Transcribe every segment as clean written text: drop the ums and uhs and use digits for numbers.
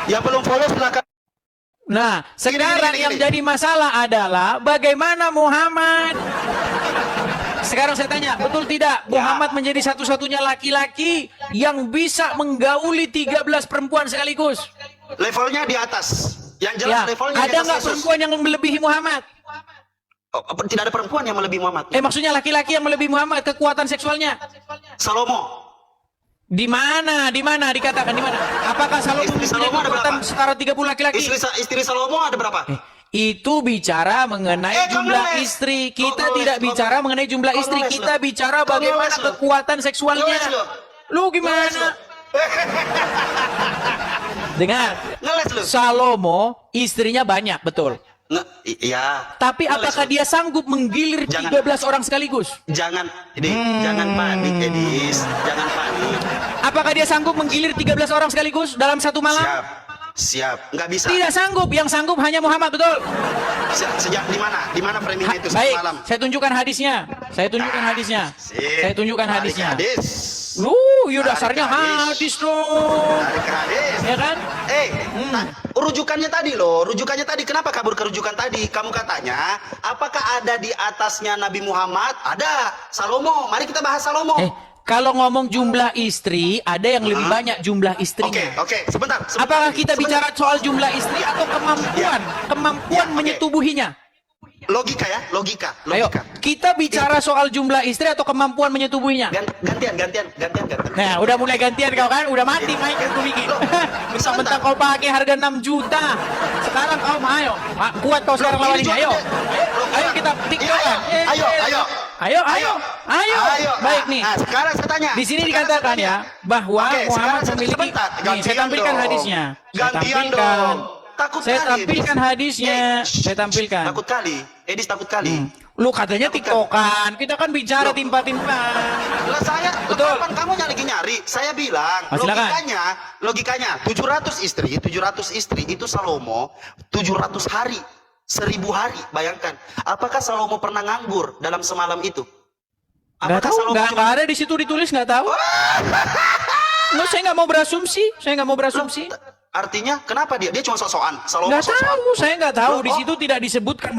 Yang belum follow silakan. Nah, sekarang yang jadi masalah adalah bagaimana Muhammad. Sekarang saya tanya, betul tidak Muhammad menjadi satu-satunya laki-laki yang bisa menggauli 13 perempuan sekaligus? Levelnya di atas. Yang jelas Ya, levelnya di ada atas nggak Yesus. perempuan yang melebihi Muhammad? Tidak ada perempuan yang melebihi Muhammad. Maksudnya laki-laki yang melebihi Muhammad kekuatan seksualnya? Salomo. Di mana? Di mana dikatakan di mana? Apakah Salomo Istri mempunyai Salomo ada kekuatan berapa? setara 30 laki-laki? Istri Salomo ada berapa? Itu bicara mengenai kau jumlah ngeles. istri. Kau Kita ngeles, tidak kau- bicara mengenai jumlah kau istri. ngeles, Kita lo. bicara Kau bagaimana ngeles, lo. kekuatan seksualnya. Ngeles, lo. Lu gimana? Dengar, Ngeles lu. Salomo istrinya banyak, betul. Iya. Tapi Ngeles apakah lu. dia sanggup menggilir Jangan. 13 orang sekaligus? Jangan, jangan panik, Edis. Jangan panik. Apakah dia sanggup menggilir 13 orang sekaligus dalam satu malam? Siap. Nggak bisa. Tidak sanggup. Yang sanggup hanya Muhammad, betul. Sejak di mana? Di mana framingnya itu Baik, malam? saya tunjukkan hadisnya. Saya tunjukkan hadisnya. Sip. Saya tunjukkan Tarik hadisnya. Hadis. Ya dasarnya Tarik hadis dong. Tarik hadis. Ya kan? Rujukannya tadi loh. Rujukannya tadi. Kenapa kabur ke rujukan tadi? Kamu katanya, apakah ada di atasnya Nabi Muhammad? Ada. Salomo. Mari kita bahas Salomo. Kalau ngomong jumlah istri, ada yang lebih banyak jumlah istrinya. Oke. Sebentar. Apakah kita bicara soal jumlah istri atau kemampuan? Kemampuan oke. menyetubuhinya? Logika ya, logika. Ayo, kita bicara soal jumlah istri atau kemampuan menyetubuhinya? Gantian. Nah, udah mulai gantian kau kan? Udah mati main itu bikin. Mentang-mentang kau pakai harga 6 juta. Sekarang kau ayo. Kuat kau sekarang lawan ini. Ayo. Ayo kita tiktokan. Ayo. Baik nih. Nah, sekarang saya tanya. Di sini dikatakan ya bahwa Muhammad memiliki. Nih, saya tampilkan hadisnya. Gantian dong. Takut Saya kali, tampilkan Edis. hadisnya. Saya tampilkan. Takut kali. Edis takut kali. Lu katanya tiktokan. Kita kan bicara timpa-timpa. Lah saya, Betul. kapan kamu nyari? Saya bilang, Silakan. logikanya 700 istri itu Salomo 700 hari, 1000 hari. Bayangkan, apakah Salomo pernah nganggur dalam semalam itu? Nggak tahu, nggak ada di situ ditulis, nggak tahu. Nggak, saya nggak mau berasumsi. Artinya kenapa dia cuma sok-sokan? Salomo Nggak sok-sokan. tahu, saya nggak tahu. Di Oh. situ tidak disebutkan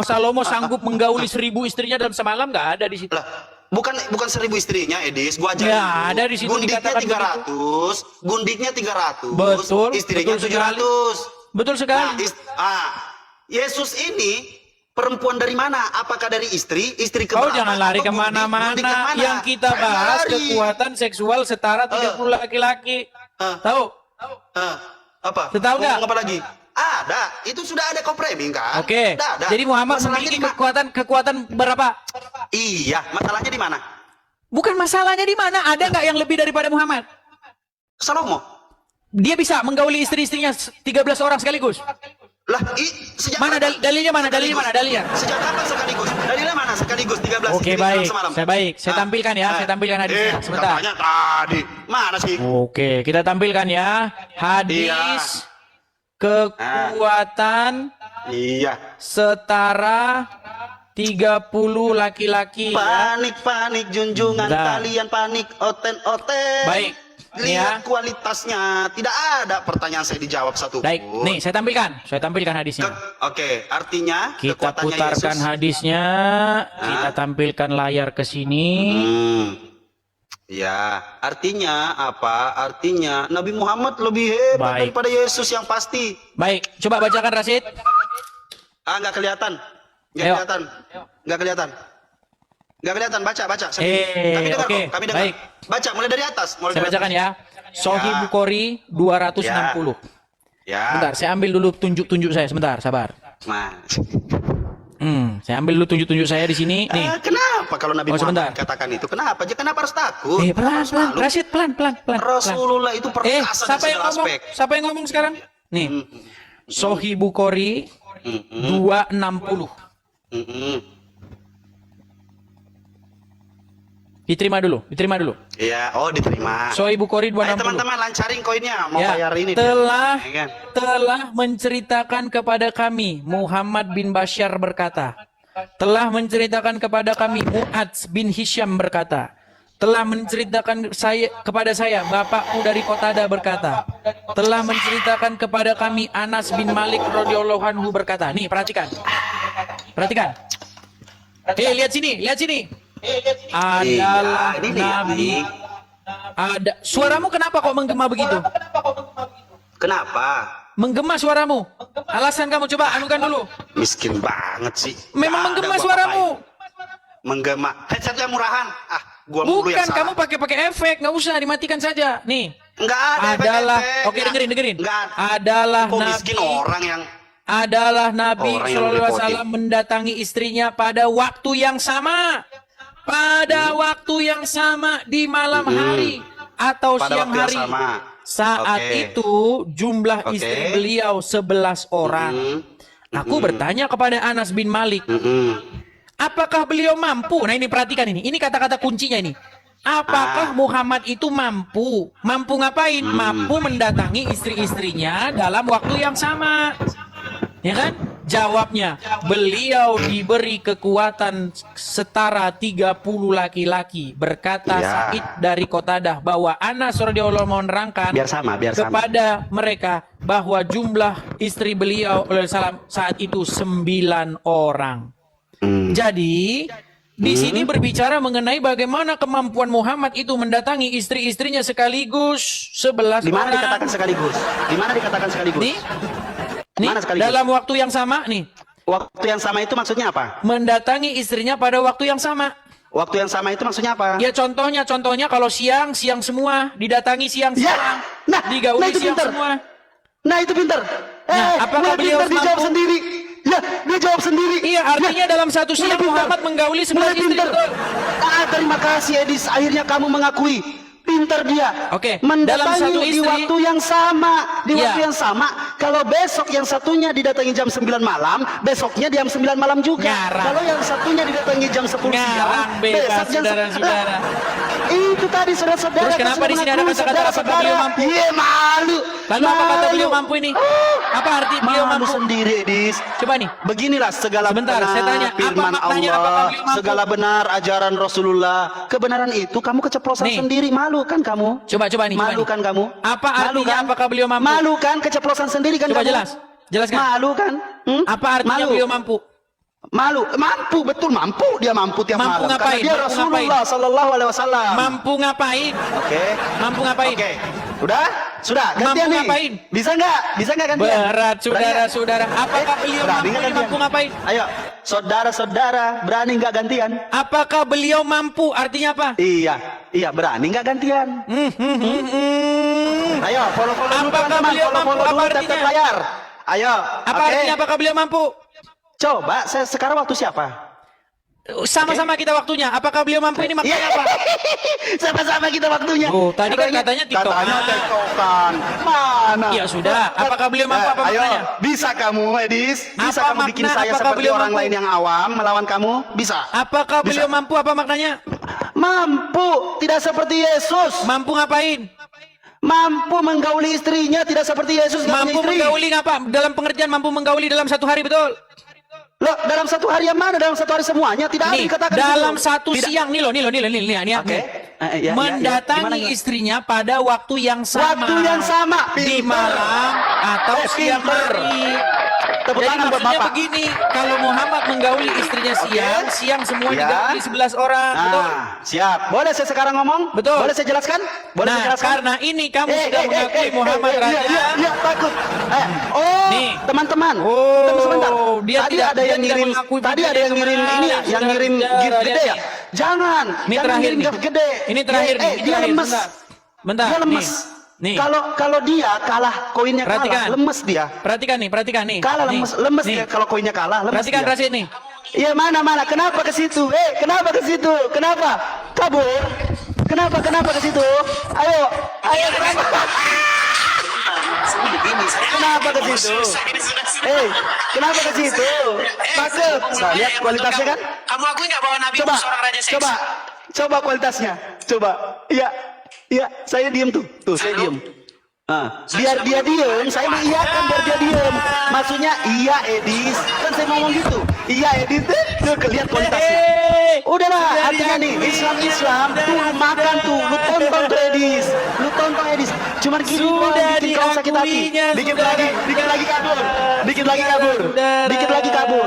Salomo sanggup menggauli 1000 istrinya dalam semalam, nggak ada di situ. Lah, bukan 1000 istrinya, Edis. Gua ajarin Ya, dulu. ada di situ Gundiknya dikatakan 300, gundiknya 300. Betul, Istrinya betul 700. Betul sekali. Yesus ini perempuan dari mana? Apakah dari istri Kau keberapa? jangan lari Atau gundik yang kemana-mana. mana? Yang kita Saya nggak bahas lari. kekuatan seksual setara 30 laki-laki. Tahu? Apa? Tahu nggak? Ngomong apa lagi? Ada. Itu sudah ada kau framing kan? Oke. Ada. Jadi Muhammad Masalahnya memiliki di mana? kekuatan berapa? Iya, masalahnya di mana? Bukan masalahnya di mana. Ada nggak yang lebih daripada Muhammad? Salomo. Dia bisa menggauli istri-istrinya 13 orang sekaligus. Lah, sejak Mana kapan? dalilnya mana? Sekaligus. Dalilnya? Sejak kapan sekaligus? Dalilnya mana sekaligus 13 Oke, istri baik. dalam semalam? Saya tampilkan ya. Saya tampilkan hadisnya. Sebentar. Katanya tadi. Mana sih? Oke, kita tampilkan ya. Hadis kekuatan Iya. setara 30 laki-laki ya. Panik junjungan Bentar. kalian panik oten. Baik. Lihat Ya. kualitasnya. Tidak ada pertanyaan saya dijawab satu Baik, pun. nih saya tampilkan hadisnya. Oke, artinya Kita kekuatannya putarkan Yesus. hadisnya, kita tampilkan layar ke sini. Ya, artinya apa? Artinya Nabi Muhammad lebih hebat Baik. daripada Yesus yang pasti. Baik, coba bacakan Rasid. Nggak kelihatan. Nggak Ayo. kelihatan. Nggak kelihatan. Nggak kelihatan. Baca. Kami dengar oke, kok. Kami dengar. baik. Baca mulai dari atas. Saya bacakan ya. Sahih Bukhari 260. Ya. Bentar, saya ambil dulu tunjuk-tunjuk saya. Sebentar, sabar. Mas. Saya ambil dulu tunjuk-tunjuk saya di sini. Nih. Kenapa kalau Nabi sebentar. Muhammad katakan itu? Kenapa? Kenapa harus takut? Pelan, Malu. Rasid, pelan. Rasulullah itu perkasa Siapa di yang segala ngomong? aspek. Siapa yang ngomong sekarang? Nih. Sahih Bukhari 260. Diterima dulu. Iya, diterima. Sahih Bukhari Ayo 260. teman-teman lancarin koinnya, mau Ya, bayar ini. telah menceritakan kepada kami Muhammad bin Bashar berkata, telah menceritakan kepada kami Mu'adz bin Hisham berkata, telah menceritakan kepada saya, bapakku dari Qatada berkata, telah menceritakan kepada kami Anas bin Malik radhiyallahu anhu berkata. Nih, perhatikan. Perhatikan. Lihat sini, lihat sini. Adalah ini Nabi. Ada. Suaramu kenapa kok menggema begitu? Kenapa? Menggema suaramu. Alasan kamu coba anukan dulu. Miskin banget sih. Memang Nggak ada menggema gua suaramu. apa-apain. Menggema. Headsetnya murahan. Gua mulu yang Bukan, salah. kamu pakai efek, nggak usah dimatikan saja. Nih. Nggak ada Adalah, efek-efek. oke dengerin. Nggak ada. Adalah Kok Nabi. miskin orang yang Adalah Nabi Orang yang SAW repotin. mendatangi istrinya pada waktu yang sama. Pada waktu yang sama di malam hari atau pada siang waktu yang hari. sama. Saat Oke. itu jumlah Oke. istri beliau 11 orang. Aku bertanya kepada Anas bin Malik, apakah beliau mampu? Nah ini perhatikan ini kata-kata kuncinya ini. Apakah Muhammad itu mampu? Mampu ngapain? Mampu mendatangi istri-istrinya dalam waktu yang sama. Ya kan? Jawabnya, beliau diberi kekuatan setara 30 laki-laki. Berkata Ya. Sa'id dari Qatadah bahwa Anas radhiyallahu anhu menerangkan biar sama. kepada mereka bahwa jumlah istri beliau saat itu 9 orang. Jadi di sini berbicara mengenai bagaimana kemampuan Muhammad itu mendatangi istri-istrinya sekaligus 11 Di mana orang. dikatakan sekaligus? Di mana dikatakan sekaligus? Nih, Mana sekaligus? dalam waktu yang sama nih, Waktu yang sama itu maksudnya apa? mendatangi istrinya pada waktu yang sama. Waktu yang sama itu maksudnya apa? Ya contohnya kalau siang semua, didatangi siang. Nah digauli itu siang pinter. semua. Nah itu pinter. apakah beliau pinter dijawab mampu? sendiri? Ya, dia jawab sendiri. Iya, artinya dalam satu siang Muhammad menggauli 11 istri. Pinter. Betul. Terima kasih Edis. Akhirnya kamu mengakui. Pinter dia. Oke, Mendatangi dalam satu di istri- waktu yang sama. Di Iya. waktu yang sama. Kalau besok yang satunya didatangi jam 9 malam, besoknya jam 9 malam juga. Ngarang. Kalau yang satunya didatangi jam 10 siang, Ngarang bebas, besok jam saudara-saudara. Itu tadi saudara-saudara. Terus kenapa di sini ada kata-kata apakah beliau mampu? Iya, malu. Lalu apa kata beliau mampu ini? Apa arti beliau Malu mampu? sendiri, Edis. Coba nih. Beginilah segala Sebentar, benar saya tanya, apa firman maknanya apakah Allah, beliau mampu? segala benar ajaran Rasulullah. Kebenaran itu kamu keceplosan Nih. sendiri, malu kan kamu? Coba nih. Malu kan kamu? Apa Malu artinya kan? apakah beliau mampu? Malu kan keceplosan sendiri kan Coba kamu? jelaskan. Malu kan? Apa artinya Malu. beliau mampu? Malu, mampu betul mampu dia mampu tiap Mampu malam. ngapain? Karena dia Mampu Rasulullah Sallallahu Alaihi Wasallam. Mampu ngapain? Oke. Mampu ngapain? Oke. Udah? Sudah. Gantian Mampu nih. ngapain? Bisa nggak? Bisa nggak gantian? Berat, Berani nggak? saudara-saudara. Apakah beliau berani mampu nggak ini gantian? mampu ngapain? Ayo, saudara-saudara, berani nggak gantian? Apakah beliau mampu? Artinya apa? Iya, berani nggak gantian? Ayo, follow-follow dulu Apakah teman-teman, beliau mampu? follow-follow Apa dulu tap artinya? layar. Ayo, Apa oke. artinya apakah beliau mampu? Coba, sekarang waktu siapa? Sama-sama kita waktunya. Apakah beliau mampu ini maknanya Iya. apa? Sama-sama kita waktunya. Oh, tadi kan katanya tiktokan. Katanya tiktokan. Mana? Ya sudah. Apakah beliau mampu? Apa ayo, maknanya? bisa kamu, Edis? Bisa Apa kamu bikin makna? saya Apakah seperti beliau orang mampu? lain yang awam melawan kamu? Bisa. Apakah Bisa. beliau mampu? Apa maknanya? Mampu, tidak seperti Yesus. Mampu ngapain? Mampu menggauli istrinya, tidak seperti Yesus. nggak Mampu punya istri. menggauli ngapa? Dalam pengertian mampu menggauli dalam satu hari, betul? Loh, dalam satu hari yang mana? Dalam satu hari semuanya? Tidak ada Nih, dikatakan dalam gitu. satu Tidak. siang nih loh. Oke. Ya, Mendatangi Gimana? istrinya pada waktu yang sama. Waktu yang sama. Di Pinter. malam atau siang pinter. hari. Tepuk Jadi tangan buat maksudnya Bapak. begini, kalau Muhammad menggauli istrinya siang semua Ya. digauli 11 orang, betul? Siap. Boleh saya sekarang ngomong? Betul. Boleh saya jelaskan? Boleh saya Nah, jelaskan? karena ini kamu sudah mengakui Muhammad raja. Iya, takut. Nih. Teman-teman. Oh, Tunggu sebentar. dia Tadi tidak- ada dia yang tidak ngirim. mengakui Tadi ada yang ngirim kemarin, ini ya, yang saudara, ngirim saudara, gift lihat gede ya. nih. Jangan. Ini Jangan terakhir ngirim nih. gift gede. Ini terakhir nih. Ini Dia terakhir. lemes. Bentar. Dia lemes. Nih. Kalau dia kalah, koinnya Perhatikan. kalah, lemes dia. Perhatikan nih. Kalah Nih. lemes Nih. dia kalau koinnya kalah, lemes Perhatikan dia. Rasid nih. Iya, mana? Kenapa ke situ? Kenapa ke situ? Kenapa? Kabur? Kenapa ke situ? Ayo, kenapa? Kenapa ke situ? Kenapa ke situ? Takut. Nah, lihat kualitasnya kan? Kamu akui nggak bahwa Nabi Coba, seorang raja seks? coba kualitasnya. Coba. Iya, saya diem tuh. Tuh, saya diem. Biar dia diem, saya mengiyakan biar dia diem. Maksudnya iya Edis, kan saya ngomong gitu. Iya Edis, tuh lihat kualitasnya. Udahlah, Sudah artinya nih diakui. Islam tuh makan tuh, lu tonton tuh Edis, lu tonton Edis, cuman gini doang Sudah bikin kau sakit hati, diakuinya, dikit sudah. lagi kabur, dikit lagi kabur, Saudara. dikit lagi kabur.